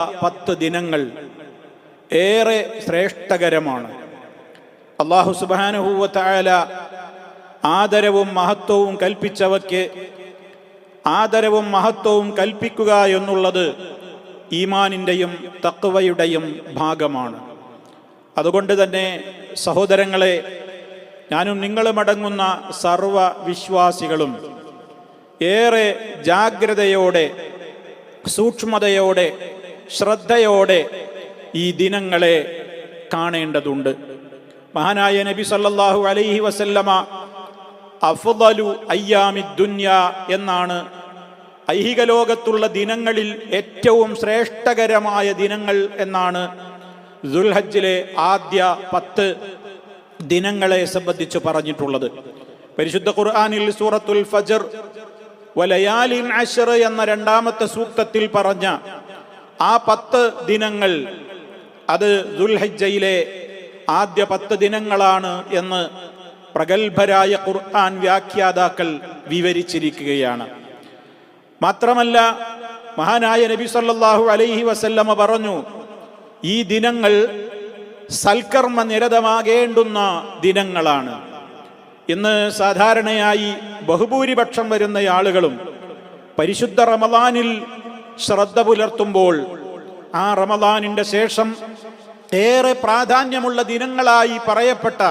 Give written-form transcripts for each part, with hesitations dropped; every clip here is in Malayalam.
10 ദിനങ്ങൾ ഏറെ ശ്രേഷ്ഠകരമാണ്. അല്ലാഹു സുബ്ഹാനഹു വ തആല ആദരവും മഹത്വവും കൽപ്പിച്ചവയ്ക്ക് ആദരവും മഹത്വവും കൽപ്പിക്കുക എന്നുള്ളത് ഈമാനിൻ്റെയും തഖ്വയുടെയും ഭാഗമാണ്. അതുകൊണ്ട് തന്നെ സഹോദരങ്ങളെ, ഞാനും നിങ്ങളുമടങ്ങുന്ന സർവ വിശ്വാസികളും ഏറെ ജാഗ്രതയോടെ, സൂക്ഷ്മതയോടെ, ശ്രദ്ധയോടെ ഈ ദിനങ്ങളെ കാണേണ്ടതുണ്ട്. മഹാനായ നബി സല്ലല്ലാഹു അലൈഹി വസല്ലമ അഫ്ളലു അയ്യാമി ദുനിയ എന്നാണ് ഐഹിക ലോകത്തുള്ള ദിനങ്ങളിൽ ഏറ്റവും ശ്രേഷ്ഠകരമായ ദിനങ്ങൾ എന്നാണ് ദുൽഹജ്ജിലെ ആദ്യ 10 ദിനങ്ങളെ സംബന്ധിച്ച് പറഞ്ഞിട്ടുള്ളത്. പരിശുദ്ധ ഖുർആനിൽ സൂറത്തുൽ ഫജ്ർ വലയാലിൻ അശ്ർ എന്ന 2ാമത്തെ സൂക്തത്തിൽ പറഞ്ഞ ആ 10 ദിനങ്ങൾ അത് ദുൽഹജ്ജയിലെ ആദ്യ 10 ദിനങ്ങളാണ് എന്ന് പ്രഗത്ഭരായ ഖുർആൻ വ്യാഖ്യാതാക്കൾ വിവരിച്ചിരിക്കുകയാണ്. മാത്രമല്ല, മഹാനായ നബി സല്ലല്ലാഹു അലൈഹി വസല്ലമ പറഞ്ഞു, ഈ ദിനങ്ങൾ സൽക്കർമ്മ നിരതമാകേണ്ടുന്ന ദിനങ്ങളാണ്. ഇന്ന് സാധാരണയായി ബഹുഭൂരിപക്ഷം വരുന്ന ആളുകളും പരിശുദ്ധ റമദാനിൽ ശ്രദ്ധ പുലർത്തുമ്പോൾ ആ റമദാനിന്റെ ശേഷം ഏറെ പ്രാധാന്യമുള്ള ദിനങ്ങളായി പറയപ്പെട്ട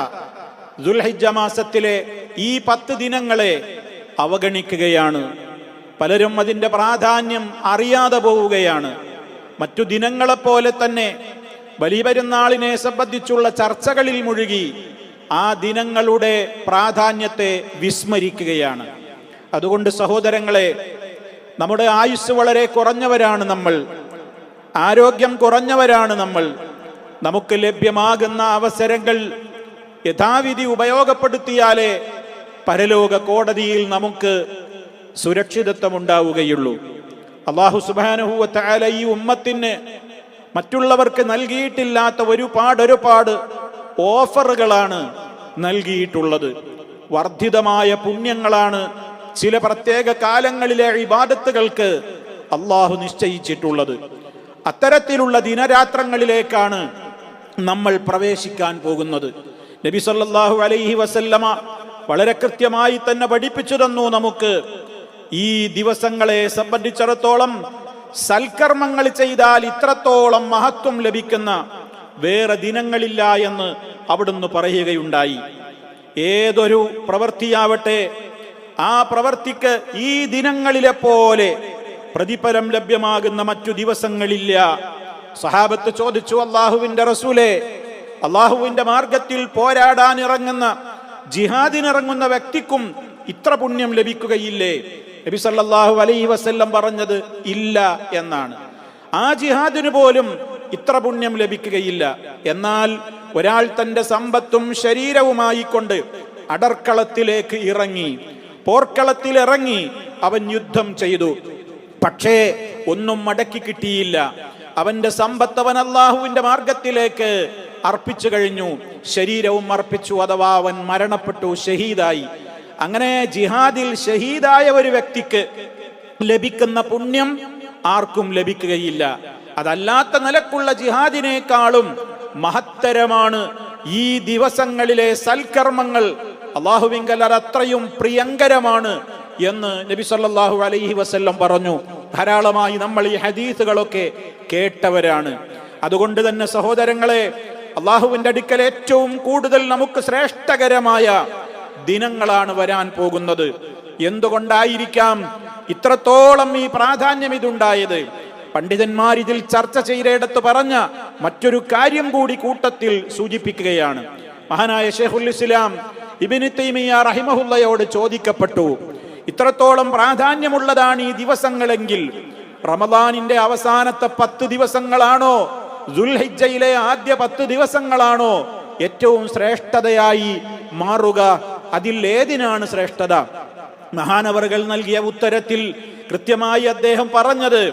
ദുൽഹിജ്ജ മാസത്തിലെ ഈ 10 ദിനങ്ങളെ അവഗണിക്കുകയാണ്. പലരും അതിൻ്റെ പ്രാധാന്യം അറിയാതെ പോവുകയാണ്. മറ്റു ദിനങ്ങളെപ്പോലെ തന്നെ വലിയ പെരുന്നാളിനെ സംബന്ധിച്ചുള്ള ചർച്ചകളിൽ മുഴുകി ആ ദിനങ്ങളുടെ പ്രാധാന്യത്തെ വിസ്മരിക്കുകയാണ്. അതുകൊണ്ട് സഹോദരങ്ങളെ, നമ്മുടെ ആയുസ് വളരെ കുറഞ്ഞവരാണ് നമ്മൾ, ആരോഗ്യം കുറഞ്ഞവരാണ് നമ്മൾ. നമുക്ക് ലഭ്യമാകുന്ന അവസരങ്ങൾ യഥാവിധി ഉപയോഗപ്പെടുത്തിയാലേ പരലോക കോടതിയിൽ നമുക്ക് സുരക്ഷിതത്വം ഉണ്ടാവുകയുള്ളൂ. അല്ലാഹു സുബ്ഹാനഹു വ തആല ഈ ഉമ്മത്തിന് മറ്റുള്ളവർക്ക് നൽകിയിട്ടില്ലാത്ത ഒരുപാട് ഓഫറുകളാണ് നൽകിയിട്ടുള്ളത്. വർദ്ധിതമായ പുണ്യങ്ങളാണ് ചില പ്രത്യേക കാലങ്ങളിലെ ഇബാദത്തുകൾക്ക് അല്ലാഹു നിശ്ചയിച്ചിട്ടുള്ളത്. അത്തരത്തിലുള്ള ദിനരാത്രങ്ങളിലേക്കാണ് നമ്മൾ പ്രവേശിക്കാൻ പോകുന്നത്. നബി സല്ലല്ലാഹു അലൈഹി വസല്ലമ വളരെ കൃത്യമായി തന്നെ പഠിപ്പിച്ചു തന്നു നമുക്ക്, ഈ ദിവസങ്ങളെ സംബന്ധിച്ചിടത്തോളം സൽക്കർമ്മങ്ങൾ ചെയ്താൽ ഇത്രത്തോളം മഹത്വം ലഭിക്കുന്ന വേറെ ദിനങ്ങളില്ല എന്ന് അവിടുന്ന് പറയുകയുണ്ടായി. ഏതൊരു പ്രവൃത്തിയാവട്ടെ, ആ പ്രവൃത്തിക്ക് ഈ ദിനങ്ങളിലെ പോലെ പ്രതിഫലം ലഭ്യമാകുന്ന മറ്റു ദിവസങ്ങളില്ല. സഹാബത്ത് ചോദിച്ചു, അല്ലാഹുവിന്റെ റസൂലേ, അല്ലാഹുവിന്റെ മാർഗത്തിൽ പോരാടാൻ ഇറങ്ങുന്ന, ജിഹാദിനിറങ്ങുന്ന വ്യക്തിക്കും ഇത്ര പുണ്യം ലഭിക്കുകയില്ലേ? നബി സല്ലല്ലാഹു അലൈഹി വസല്ലം പറഞ്ഞത് ഇല്ല എന്നാണ്. ആ ജിഹാദിന് പോലും ഇത്ര പുണ്യം ലഭിക്കുകയില്ല. എന്നാൽ ഒരാൾ തന്റെ സമ്പത്തും ശരീരവുമായി കൊണ്ട് അടർക്കളത്തിലേക്ക് ഇറങ്ങി, പോർക്കളത്തിൽ ഇറങ്ങി, അവൻ യുദ്ധം ചെയ്തു. പക്ഷേ ഒന്നും മടക്കി കിട്ടിയില്ല. അവന്റെ സമ്പത്ത് അവൻ അല്ലാഹുവിന്റെ മാർഗത്തിലേക്ക് അർപ്പിച്ചു കഴിഞ്ഞു, ശരീരവും അർപ്പിച്ചു, അഥവാ അവൻ മരണപ്പെട്ടു, ഷഹീദായി. അങ്ങനെ ജിഹാദിൽ ഷഹീദായ ഒരു വ്യക്തിക്ക് ലഭിക്കുന്ന പുണ്യം ആർക്കും ലഭിക്കുകയില്ല. അതല്ലാത്ത നിലക്കുള്ള ജിഹാദിനേക്കാളും മഹത്തരമാണ് ഈ ദിവസങ്ങളിലെ സൽക്കർമ്മങ്ങൾ. അല്ലാഹുവിങ്കൽ അത്രയും പ്രിയങ്കരമാണ് എന്ന് നബി സല്ലല്ലാഹു അലൈഹി വസല്ലം പറഞ്ഞു. ധാരാളമായി നമ്മൾ ഈ ഹദീസുകളൊക്കെ കേട്ടവരാണ്. അതുകൊണ്ട് തന്നെ സഹോദരങ്ങളെ, അല്ലാഹുവിന്റെ അടുക്കൽ ഏറ്റവും കൂടുതൽ നമുക്ക് ശ്രേഷ്ഠകരമായ ദിനങ്ങളാണ് വരാൻ പോകുന്നത്. എന്തുകൊണ്ടായിരിക്കാം ഇത്രത്തോളം ഈ പ്രാധാന്യം ഇതുണ്ടായത്? പണ്ഡിതന്മാർ ഇതിൽ ചർച്ച ചെയ്തിടത്ത് പറഞ്ഞ മറ്റൊരു കാര്യം കൂടി കൂട്ടത്തിൽ സൂചിപ്പിക്കുകയാണ്. മഹാനായ ശൈഖുൽ ഇസ്ലാം ഇബ്നു തൈമിയ്യ റഹിമഹുള്ളയോട് ചോദിക്കപ്പെട്ടു, ഇത്രത്തോളം പ്രാധാന്യമുള്ളതാണ് ഈ ദിവസങ്ങളെങ്കിൽ റമദാനിന്റെ അവസാനത്തെ 10 ദിവസങ്ങളാണോ, ദുൽഹിജ്ജയിലെ ആദ്യ 10 ദിവസങ്ങളാണോ ഏറ്റവും ശ്രേഷ്ഠതയായി മാറുക? അതിൽ ഏതിനാണ് ശ്രേഷ്ഠത? മഹാനവറുകൾ നൽകിയ ഉത്തരത്തിൽ കൃത്യമായി അദ്ദേഹം പറഞ്ഞത്,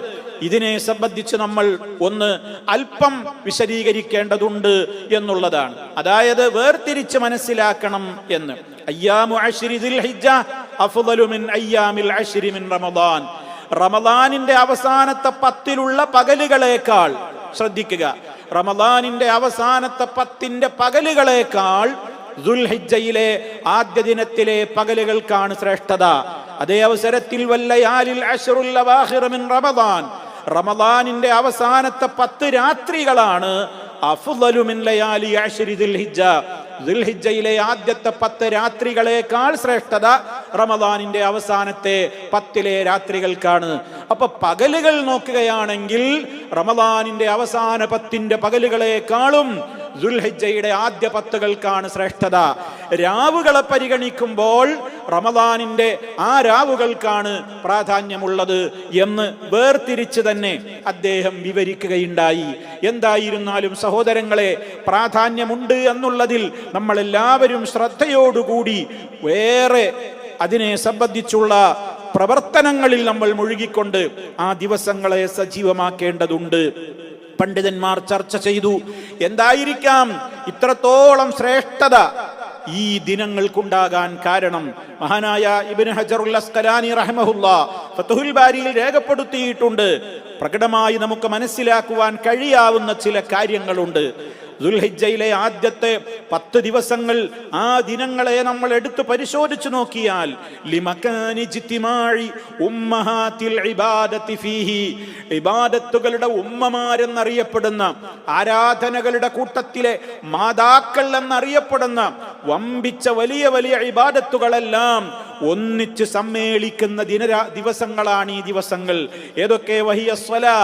ഇതിനെ സംബന്ധിച്ച് നമ്മൾ ഒന്ന് അല്പം വിശദീകരിക്കേണ്ടതുണ്ട് എന്നുള്ളതാണ്. അതായത് വേർതിരിച്ച് മനസ്സിലാക്കണം എന്ന്. അയ്യാമു അശ്രി ദുൽഹിജ്ജ അഫ്ളലു മിൻ അയ്യാമിൽ അശ്രി മിൻ റമദാൻ. റമദാനിന്റെ അവസാനത്തെ 10 പകലുകളേക്കാൾ, ശ്രദ്ധിക്കുക, റമദാനിന്റെ അവസാനത്തെ 10 പകലുകളേക്കാൾ ദുൽഹിജ്ജയിലെ ആദ്യ ദിനത്തിലെ പകലുകൾക്കാണ് ശ്രേഷ്ഠത. അതേ അവസരത്തിൽ വല്ലയാലിൽ അശ്റുൽ അവാഖിർ മിൻ റമദാൻ, റമദാനിന്റെ അവസാനത്തെ 10 രാത്രികളാണ് അഫ്ളലു മിൻ ലയാലി അശ്രി ദുൽഹിജ്ജ, ദുൽഹിജ്ജയിലെ ആദ്യത്തെ 10 രാത്രികളേക്കാൾ ശ്രേഷ്ഠത റമദാനിന്റെ അവസാനത്തെ 10 രാത്രികൾക്കാണ്. അപ്പൊ പകലുകൾ നോക്കുകയാണെങ്കിൽ റമദാനിന്റെ അവസാന 10 പകലുകളെക്കാളും ദുൽഹിജ്ജയുടെ ആദ്യ 10കൾക്കാണ് ശ്രേഷ്ഠത. രാവുകളെ പരിഗണിക്കുമ്പോൾ റമദാനിന്റെ ആ രാവുകൾക്കാണ് പ്രാധാന്യമുള്ളത് എന്ന് വേർതിരിച്ച് തന്നെ അദ്ദേഹം വിവരിക്കുകയുണ്ടായി. എന്തായിരുന്നാലും സഹോദരങ്ങളെ, പ്രാധാന്യമുണ്ട് എന്നുള്ളതിൽ നമ്മളെല്ലാവരും ശ്രദ്ധയോടുകൂടി വേറെ അതിനെ സംബന്ധിച്ചുള്ള പ്രവർത്തനങ്ങളിൽ നമ്മൾ മുഴുകിക്കൊണ്ട് ആ ദിവസങ്ങളെ സജീവമാക്കേണ്ടതുണ്ട്. പണ്ഡിതന്മാർ ചർച്ച ചെയ്തു, എന്തായിരിക്കാം ഇത്രത്തോളം ശ്രേഷ്ഠത ഈ ദിനങ്ങൾക്കുണ്ടാകാൻ കാരണം. മഹാനായ ഇബ്നു ഹജറുൽ അസ്ഖലാനി റഹിമഹുല്ലാഹ് ഫത്ഹുൽ ബാരിയിൽ രേഖപ്പെടുത്തിയിട്ടുണ്ട്. പ്രകടമായി നമുക്ക് മനസ്സിലാക്കുവാൻ കഴിയാവുന്ന ചില കാര്യങ്ങളുണ്ട്. ദുൽഹിജ്ജയിലെ ആദ്യത്തെ 10 ദിവസങ്ങൾ, ആ ദിനങ്ങളെ നമ്മൾ എടുത്തു പരിശോധിച്ചു നോക്കിയാൽ ലിമകാനി ജിത്തിമാഇ ഉമ്മഹാതിൽ ഇബാദത്തി ഫീഹി, ഇബാദത്തുകളുടെ ഉമ്മമാരെന്നറിയപ്പെടുന്ന, ആരാധനകളുടെ കൂട്ടത്തിലെ മാതാക്കൾ എന്നറിയപ്പെടുന്ന വമ്പിച്ച വലിയ വലിയ ഇബാദത്തുകളെല്ലാം ഒന്നിച്ച് സമ്മേളിക്കുന്ന ദിവസങ്ങളാണ് ഈ ദിവസങ്ങൾ. ഏതൊക്കെ? വഹിയ സ്വലാ,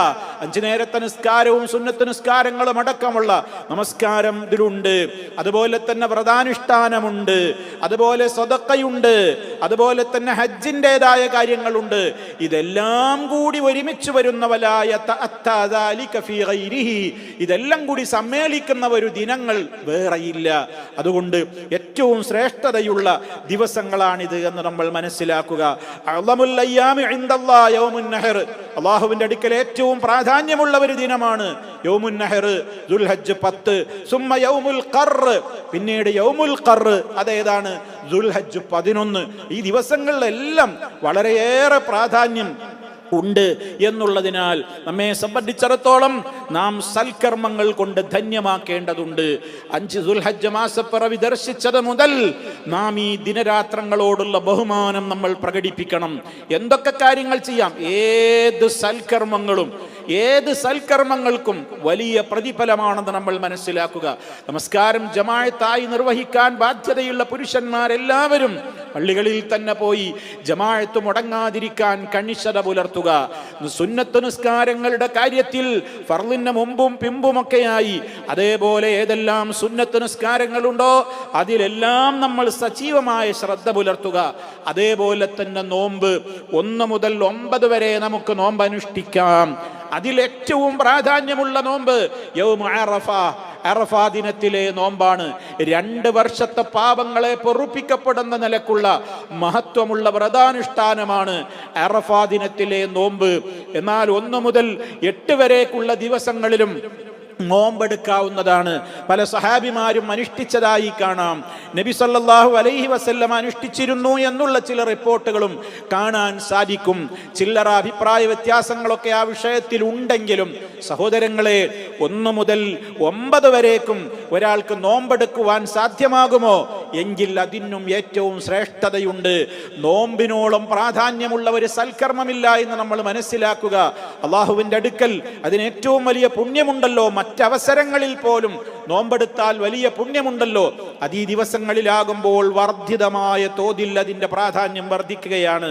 5 നേരത്തെ നിസ്കാരവും സുന്നത്ത് നിസ്കാരങ്ങളും അടക്കമുള്ള നമസ്കാരം ഇതിലുണ്ട്. അതുപോലെ തന്നെ വ്രതാനുഷ്ഠാനമുണ്ട്, അതുപോലെ സദഖയുണ്ട്, അതുപോലെ തന്നെ ഹജ്ജിൻ്റെതായ കാര്യങ്ങളുണ്ട്. ഇതെല്ലാം കൂടി ഒരുമിച്ച് വരുന്ന ഇതെല്ലാം കൂടി സമ്മേളിക്കുന്ന ഒരു ദിനങ്ങൾ വേറെയില്ല. അതുകൊണ്ട് ഏറ്റവും ശ്രേഷ്ഠതയുള്ള ദിവസങ്ങളാണിത് എന്ന് നമ്മൾ മനസ്സിലാക്കുക. അല്ലാഹുവിന്റെ അടുക്കൽ ഏറ്റവും പ്രാധാന്യമുള്ള ഒരു ദിനമാണ് യൗമുൻ നഹർ, ദുൽഹജ്ജ് 10. സുമ്മ യൗമുൽ ഖർ, പിന്നീട് യൗമുൽ ഖർ, അതേതാണ്? ദുൽഹജ്ജ് 11. ഈ ദിവസങ്ങളിലെല്ലാം വളരെയേറെ പ്രാധാന്യം ഉണ്ട് എന്നുള്ളതിനാൽ നമ്മെ സംബന്ധിച്ചിടത്തോളം നാം സൽക്കർമ്മങ്ങൾ കൊണ്ട് ധന്യമാക്കേണ്ടതുണ്ട്. 5 ദുൽഹജ്ജ് മാസപ്പിറവി ദർശിച്ചത് മുതൽ നാം ഈ ദിനരാത്രങ്ങളോടുള്ള ബഹുമാനം നമ്മൾ പ്രകടിപ്പിക്കണം. എന്തൊക്കെ കാര്യങ്ങൾ ചെയ്യാം? ഏത് സൽക്കർമ്മങ്ങൾക്കും വലിയ പ്രതിഫലമാണെന്ന് നമ്മൾ മനസ്സിലാക്കുക. നമസ്കാരം ജമാഅത്തായി നിർവഹിക്കാൻ ബാധ്യതയുള്ള പുരുഷന്മാരെല്ലാവരും പള്ളികളിൽ തന്നെ പോയി ജമാഅത്ത് മുടങ്ങാതിരിക്കാൻ കണിശത പുലർത്തുക. സുന്നത്ത് നിസ്കാരങ്ങളുടെ കാര്യത്തിൽ ഫർളിന് മുമ്പും പിമ്പുമൊക്കെയായി അതേപോലെ ഏതെല്ലാം സുന്നത്ത് നിസ്കാരങ്ങളുണ്ടോ അതിലെല്ലാം നമ്മൾ സജീവമായ ശ്രദ്ധ പുലർത്തുക. അതേപോലെ തന്നെ നോമ്പ് 1 മുതൽ 9 വരെ നമുക്ക് നോമ്പ് അനുഷ്ഠിക്കാം. അതിലേറ്റവും പ്രാധാന്യമുള്ള നോമ്പ് യൗമു അറഫ, അറഫ ദിനത്തിലെ നോമ്പാണ്. 2 വർഷത്തെ പാപങ്ങളെ പൊറുപ്പിക്കപ്പെടുന്ന നിലക്കുള്ള മഹത്വമുള്ള വ്രതാനുഷ്ഠാനമാണ് അറഫ ദിനത്തിലെ നോമ്പ്. എന്നാൽ 1 മുതൽ 8 വരേക്കുള്ള ദിവസങ്ങളിലും നോമ്പെടുക്കാവുന്നതാണ്. പല സഹാബിമാരും അനുഷ്ഠിച്ചതായി കാണാം. നബി സല്ലല്ലാഹു അലൈഹി വസല്ലം അനുഷ്ഠിച്ചിരുന്നു എന്നുള്ള ചില റിപ്പോർട്ടുകളും കാണാൻ സാധിക്കും. ചില്ലറ അഭിപ്രായ വ്യത്യാസങ്ങളൊക്കെ ആ വിഷയത്തിൽ ഉണ്ടെങ്കിലും സഹോദരങ്ങളെ, 1 മുതൽ 9 വരേക്കും ഒരാൾക്ക് നോമ്പെടുക്കുവാൻ സാധ്യമാകുമോ എങ്കിൽ അതിനും ഏറ്റവും ശ്രേഷ്ഠതയുണ്ട്. നോമ്പിനോളം പ്രാധാന്യമുള്ള ഒരു സൽക്കർമ്മമില്ല എന്ന് നമ്മൾ മനസ്സിലാക്കുക. അള്ളാഹുവിൻ്റെ അടുക്കൽ അതിന് ഏറ്റവും വലിയ പുണ്യമുണ്ടല്ലോ. മറ്റവസരങ്ങളിൽ പോലും നോമ്പെടുത്താൽ വലിയ പുണ്യമുണ്ടല്ലോ. അത് ഈ ദിവസങ്ങളിലാകുമ്പോൾ വർദ്ധിതമായ തോതിൽ അതിൻ്റെ പ്രാധാന്യം വർദ്ധിക്കുകയാണ്.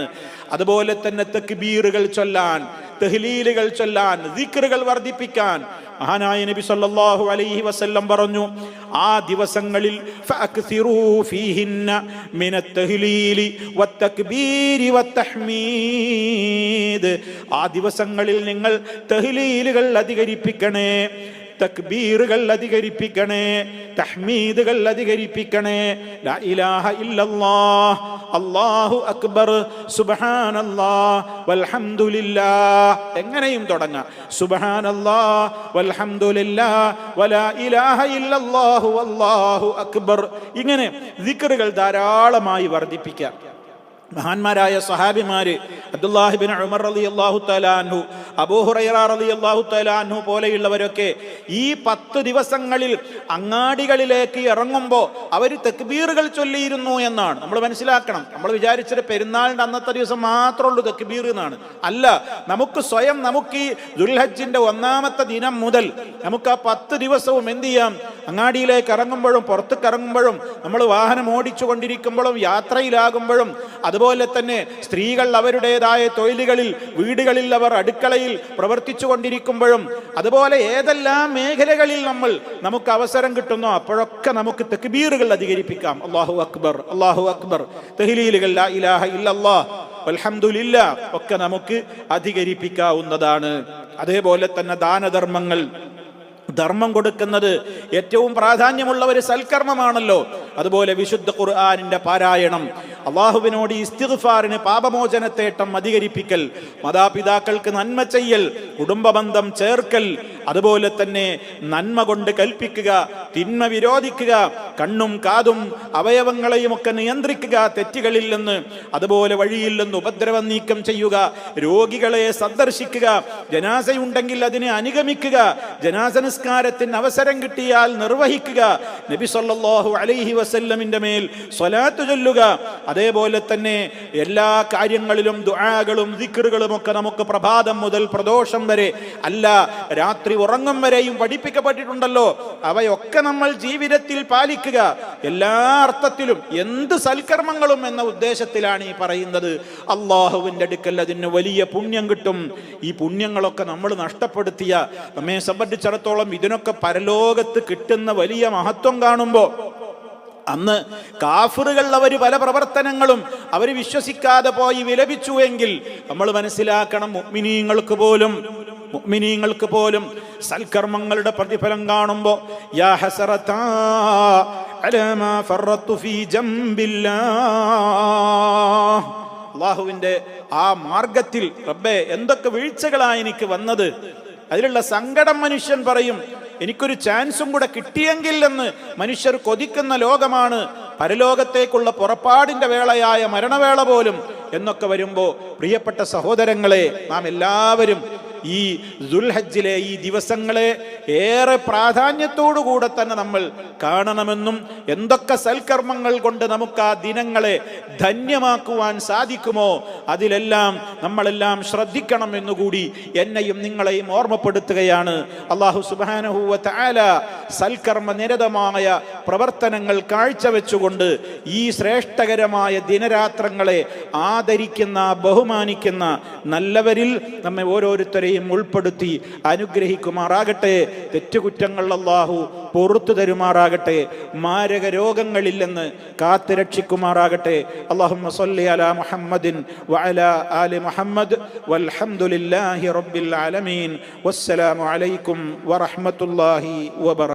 അതുപോലെ തന്നെ തക്ബീറുകൾ ചൊല്ലാൻ, തഹ്ലീലുകൾ ചൊല്ലാൻ, ദിക്റുകൾ വർദ്ധിപ്പിക്കാൻ മഹാനായ നബി സല്ലല്ലാഹു അലൈഹി വസല്ലം പറഞ്ഞു, ആ ദിവസങ്ങളിൽ ഫഅക്സിറൂ ഫീഹിന്ന മിനത്ത് തഹ്ലീലി വത്തക്ബീരി വത്തഹ്മീദ്, ആ ദിവസങ്ങളിൽ നിങ്ങൾ തഹ്ലീലുകൾ അധികരിപ്പിക്കണേ, തക്ബീറുകൾ അധികരിപ്പിക്കണേ, തഹ്മീദുകൾ അധികരിപ്പിക്കണേ. ലാ ഇലാഹ ഇല്ലല്ലാഹ്, അല്ലാഹു അക്ബർ, സുബ്ഹാനല്ലാഹ് വൽഹംദുലില്ലാഹ്. എങ്ങനെയും തുടങ്ങാം. സുബ്ഹാനല്ലാഹ് വൽഹംദുലില്ലാഹ് വലാ ഇലാഹ ഇല്ലല്ലാഹു വല്ലാഹു അക്ബർ. ഇങ്ങനെ ദിക്റുകൾ ധാരാളമായി വർദ്ധിപ്പിക്കാം. മഹാന്മാരായ സഹാബിമാര് അബ്ദുല്ലാഹി ബിൻ ഉമർ റളിയല്ലാഹു തആല അൻഹു, അബൂ ഹുറൈറ റളിയല്ലാഹു തആല അൻഹു പോലെയുള്ളവരൊക്കെ ഈ 10 ദിവസങ്ങളിൽ അങ്ങാടികളിലേക്ക് ഇറങ്ങുമ്പോൾ അവർ തക്ബീറുകൾ ചൊല്ലിയിരുന്നു എന്നാണ് നമ്മൾ മനസ്സിലാക്കണം. നമ്മൾ വിചാരിച്ചത് പെരുന്നാളിൻ്റെ അന്നത്തെ ദിവസം മാത്രമേ ഉള്ളൂ തക്ബീർ എന്നാണ്. അല്ല, നമുക്ക് സ്വയം നമുക്ക് ഈ ദുൽഹജ്ജിന്റെ 1-ാമത്തെ ദിനം മുതൽ നമുക്ക് ആ 10 ദിവസവും എന്ത് ചെയ്യാം? അങ്ങാടിയിലേക്ക് ഇറങ്ങുമ്പോഴും പുറത്തേക്ക് ഇറങ്ങുമ്പോഴും നമ്മൾ വാഹനം ഓടിച്ചു കൊണ്ടിരിക്കുമ്പോഴും യാത്രയിലാകുമ്പോഴും അതുപോലെ തന്നെ സ്ത്രീകൾ അവരുടേതായ തൊഴിലുകളിൽ വീടുകളിൽ അവർ അടുക്കളയിൽ പ്രവർത്തിച്ചു കൊണ്ടിരിക്കുമ്പോഴും അതുപോലെ ഏതെല്ലാം മേഖലകളിൽ നമുക്ക് അവസരം കിട്ടുന്നോ അപ്പോഴൊക്കെ നമുക്ക് തക്ബീറുകൾ അധികരിപ്പിക്കാം. അല്ലാഹു അക്ബർ, അല്ലാഹു അക്ബർ, തഹ്ലീലുകൾ, ലാ ഇലാഹ ഇല്ലല്ലാഹ്, അൽഹംദുലില്ലാഹ് ഒക്കെ നമുക്ക് അധികരിപ്പിക്കാവുന്നതാണ്. അതേപോലെ തന്നെ ദാനധർമ്മങ്ങൾ, ധർമ്മം കൊടുക്കുന്നത് ഏറ്റവും പ്രാധാന്യമുള്ള ഒരു സൽക്കർമ്മമാണല്ലോ. അതുപോലെ വിശുദ്ധ ഖുർആനിന്റെ പാരായണം, അള്ളാഹുവിനോട് ഇസ്തിഗ്ഫാറിന്, പാപമോചനത്തേട്ടം അധികരിപ്പിക്കൽ, മാതാപിതാക്കൾക്ക് നന്മ ചെയ്യൽ, കുടുംബബന്ധം ചേർക്കൽ, അതുപോലെ തന്നെ നന്മ കൊണ്ട് കൽപ്പിക്കുക, തിന്മ വിരോധിക്കുക, കണ്ണും കാതും അവയവങ്ങളെയും ഒക്കെ നിയന്ത്രിക്കുക തെറ്റുകളിൽ നിന്ന്, അതുപോലെ വഴിയിൽ നിന്ന് ഉപദ്രവം നീക്കം ചെയ്യുക, രോഗികളെ സന്ദർശിക്കുക, ജനാസയുണ്ടെങ്കിൽ അതിനെ അനുഗമിക്കുക, ജനാസ നിസ്കാരത്തിന് അവസരം കിട്ടിയാൽ നിർവഹിക്കുക, നബി സല്ലല്ലാഹു അലൈഹി വസല്ലമിന്റെ മേൽ സ്വലാത്ത് ചൊല്ലുക. അതേപോലെ തന്നെ എല്ലാ കാര്യങ്ങളിലും ദുആകളും ദിക്റുകളും ഒക്കെ നമുക്ക് പ്രഭാതം മുതൽ പ്രദോഷം വരെ, അല്ല രാത്രി ഉറങ്ങും വരെയും പഠിപ്പിക്കപ്പെട്ടിട്ടുണ്ടല്ലോ. അവയൊക്കെ നമ്മൾ ജീവിതത്തിൽ പാലിക്കുക. എല്ലാ അർത്ഥത്തിലും എന്ത് സൽക്കർമ്മങ്ങളും എന്ന ഉദ്ദേശത്തിലാണ് ഈ പറയുന്നത്. അള്ളാഹുവിന്റെ അടുക്കൽ അതിന് വലിയ പുണ്യം കിട്ടും. ഈ പുണ്യങ്ങളൊക്കെ നമ്മൾ നഷ്ടപ്പെടുത്തിയ നമ്മെ സംബന്ധിച്ചിടത്തോളം ഇതിനൊക്കെ പരലോകത്ത് കിട്ടുന്ന വലിയ മഹത്വം കാണുമ്പോൾ, അന്ന് കാഫിറുകൾ അവർ പല പ്രവർത്തനങ്ങളും അവർ വിശ്വസിക്കാതെ പോയി വിലപിച്ചു എങ്കിൽ നമ്മൾ മനസ്സിലാക്കണം, മുഅ്മിനീങ്ങൾക്ക് പോലും സൽക്കർമ്മങ്ങളുടെ പ്രതിഫലം കാണുമ്പോൾ യാ ഹസറതാ അലാ മാ ഫറത്തു ഫീ ജംബില്ലാഹ്, അല്ലാഹുവിന്റെ ആ മാർഗത്തിൽ റബ്ബേ എന്തൊക്കെ വീഴ്ചകളാണ് എനിക്ക് വന്നത്, അതിലുള്ള സങ്കടം മനുഷ്യൻ പറയും. എനിക്കൊരു ചാൻസും കൂടെ കിട്ടിയെങ്കിൽ എന്ന് മനുഷ്യർ കൊതിക്കുന്ന ലോകമാണ് പരലോകത്തേക്കുള്ള പുറപ്പാടിന്റെ വേളയായ മരണവേള പോലും എന്നൊക്കെ വരുമ്പോൾ പ്രിയപ്പെട്ട സഹോദരങ്ങളെ, നാം എല്ലാവരും ഈ ദുൽഹജ്ജിലെ ഈ ദിവസങ്ങളെ ഏറെ പ്രാധാന്യത്തോടുകൂടെ തന്നെ നമ്മൾ കാണണമെന്നും എന്തൊക്കെ സൽക്കർമ്മങ്ങൾ കൊണ്ട് നമുക്ക് ആ ദിനങ്ങളെ ധന്യമാക്കുവാൻ സാധിക്കുമോ അതിലെല്ലാം നമ്മളെല്ലാം ശ്രദ്ധിക്കണം എന്നുകൂടി എന്നെയും നിങ്ങളെയും ഓർമ്മപ്പെടുത്തുകയാണ്. അല്ലാഹു സുബ്ഹാനഹു വ തആല സൽക്കർമ്മ നിരതമായ പ്രവർത്തനങ്ങൾ കാഴ്ചവെച്ചുകൊണ്ട് ഈ ശ്രേഷ്ഠകരമായ ദിനരാത്രങ്ങളെ ആദരിക്കുന്ന, ബഹുമാനിക്കുന്ന നല്ലവരിൽ നമ്മെ ഓരോരുത്തരെയും ഉൾപ്പെടുത്തി അനുഗ്രഹിക്കുമാറാകട്ടെ. തെറ്റുകുറ്റങ്ങൾ അല്ലാഹു പുറത്തു തരുമാറാകട്ടെ. മാരക രോഗങ്ങളിൽ നിന്ന് കാത്തു രക്ഷിക്കുമാറാകട്ടെ. അല്ലാഹുമ്മ സ്വല്ലി അലാ മുഹമ്മദിൻ വഅലാ ആലി മുഹമ്മദ് വൽഹംദുലില്ലാഹി റബ്ബിൽ ആലമീൻ. വസ്സലാമു അലൈക്കും വറഹ്മത്തുള്ളാഹി വബറകാതുഹു.